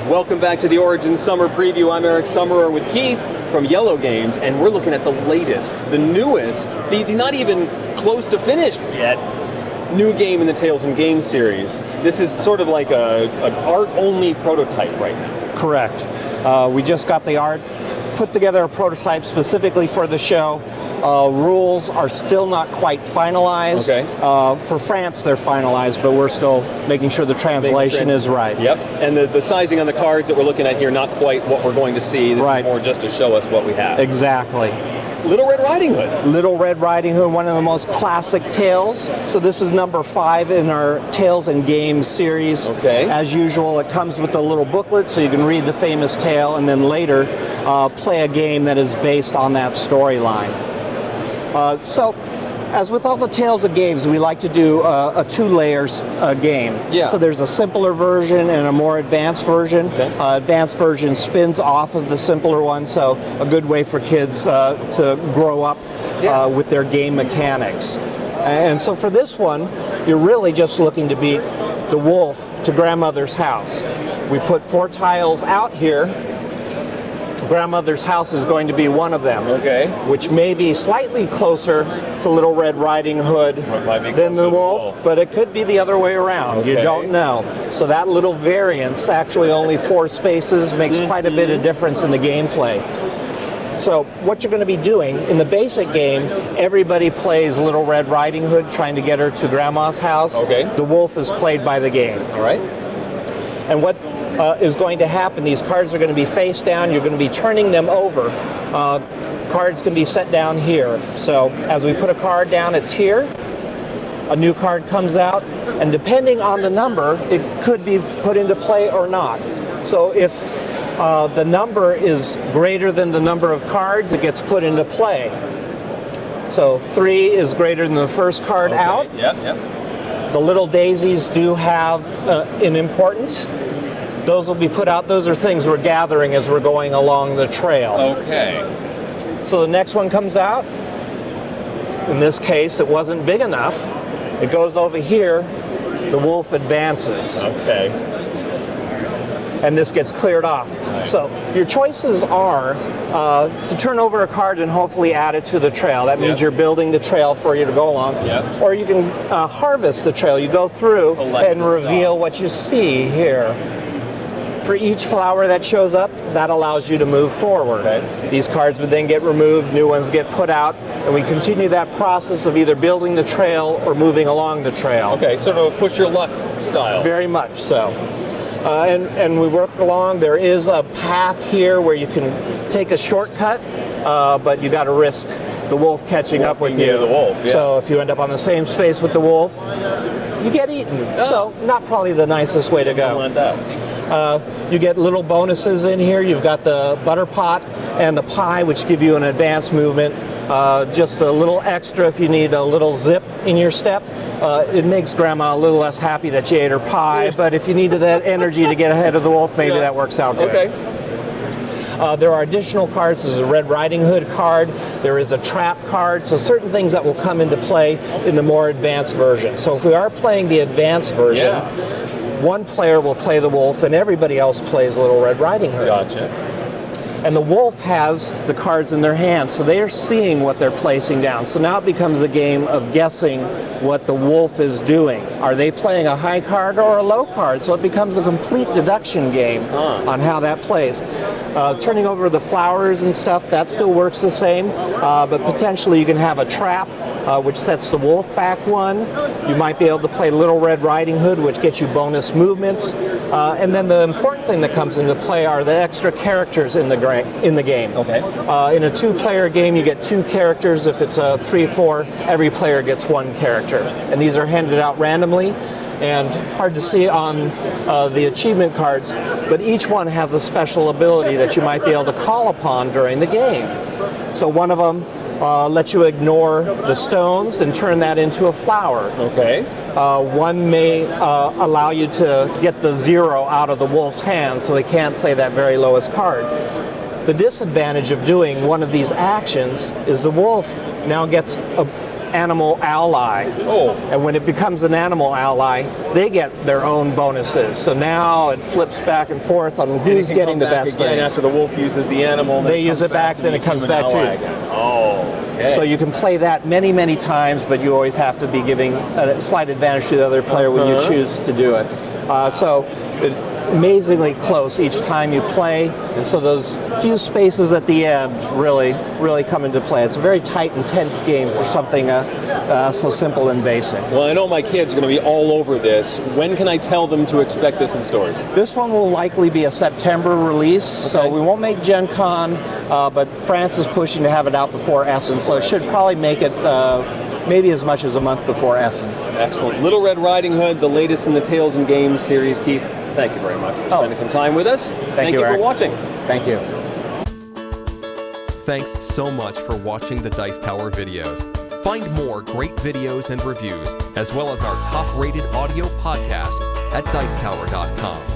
Welcome back to the Origins Summer Preview. I'm Eric Summerer with Keith from Iello Games, and we're looking at the latest, the newest, the not even close to finished yet, new game in the Tales and Games series. This is sort of like an art-only prototype right now. Correct. We just got the art, put together a prototype specifically for the show. Rules are still not quite finalized. Okay. For France, they're finalized, but we're still making sure the translation is right. Yep. And the sizing on the cards that we're looking at here, not quite what we're going to see. This is more just to show us what we have. Exactly. Little Red Riding Hood. Little Red Riding Hood, one of the most classic tales. So this is number 5 in our Tales and Games series. Okay. As usual, it comes with a little booklet so you can read the famous tale and then later play a game that is based on that storyline. So, as with all the Tales of Games, we like to do a 2 layers game. Yeah. So there's a simpler version and a more advanced version. Okay. Advanced version spins off of the simpler one, so a good way for kids to grow up with their game mechanics. And so for this one, you're really just looking to beat the wolf to grandmother's house. We put 4 tiles out here. Grandmother's house is going to be one of them, which may be slightly closer to Little Red Riding Hood than the wolf, but it could be the other way around. You don't know. So that little variance, actually only 4 spaces, makes quite a bit of difference in the gameplay. So what you're going to be doing in the basic game, everybody plays Little Red Riding Hood trying to get her to Grandma's house. The wolf is played by the game. All right. And what is going to happen, these cards are going to be face down, you're going to be turning them over. Cards can be set down here. So as we put a card down, it's here. A new card comes out, and depending on the number, it could be put into play or not. So if the number is greater than the number of cards, it gets put into play. So 3 is greater than the first card out. The little daisies do have an importance. Those will be put out. Those are things we're gathering as we're going along the trail. Okay. So the next one comes out. In this case, it wasn't big enough. It goes over here. The wolf advances. Okay. And this gets cleared off. So your choices are to turn over a card and hopefully add it to the trail. That means you're building the trail for you to go along. Or you can harvest the trail. You go through and reveal what you see here. For each flower that shows up, that allows you to move forward. These cards would then get removed, new ones get put out, and we continue that process of either building the trail or moving along the trail. Okay, sort of a push your luck style. Very much so. And we work along. There is a path here where you can take a shortcut, but you got to risk the wolf catching up with you. The wolf, So if you end up on the same space with the wolf, you get eaten. So not probably the nicest way to go. Don't want that. You get little bonuses in here. You've got the butter pot and the pie, which give you an advanced movement. Just a little extra if you need a little zip in your step. It makes Grandma a little less happy that you ate her pie, but if you needed that energy to get ahead of the wolf, maybe that works out good. There are additional cards. There's a Red Riding Hood card. There is a trap card. So certain things that will come into play in the more advanced version. So if we are playing the advanced version, one player will play the wolf and everybody else plays Little Red Riding Hood. Gotcha. And the wolf has the cards in their hands, so they are seeing what they're placing down. So now it becomes a game of guessing what the wolf is doing. Are they playing a high card or a low card? So it becomes a complete deduction game on how that plays. Turning over the flowers and stuff, that still works the same, but potentially you can have a trap, which sets the wolf back 1. You might be able to play Little Red Riding Hood, which gets you bonus movements. And then the important thing that comes into play are the extra characters in the game. In a 2-player game, you get 2 characters. If it's a 3-4, every player gets 1 character. And these are handed out randomly and hard to see on the achievement cards, but each one has a special ability that you might be able to call upon during the game. So one of them lets you ignore the stones and turn that into a flower. One may allow you to get the 0 out of the wolf's hand, so he can't play that very lowest card. The disadvantage of doing one of these actions is the wolf now gets animal ally. Oh. And when it becomes an animal ally, they get their own bonuses. So now it flips back and forth on who's getting the best again thing. after the wolf uses the animal. They use it back, then it comes back to you. Again. Oh, okay. So you can play that many, many times, but you always have to be giving a slight advantage to the other player when you choose to do it. Amazingly close each time you play, and so those few spaces at the end really come into play. It's a very tight and tense game for something so simple and basic. Well, I know my kids are going to be all over this. When can I tell them to expect this in stores? This one will likely be a September release, so we won't make Gen Con, but France is pushing to have it out before Essen, so it should probably make it maybe as much as a month before Essen. Excellent. Little Red Riding Hood, the latest in the Tales and Games series. Keith, thank you very much for spending some time with us. Thank you Eric. for watching. Thank you. Thanks so much for watching the Dice Tower videos. Find more great videos and reviews, as well as our top-rated audio podcast at Dicetower.com.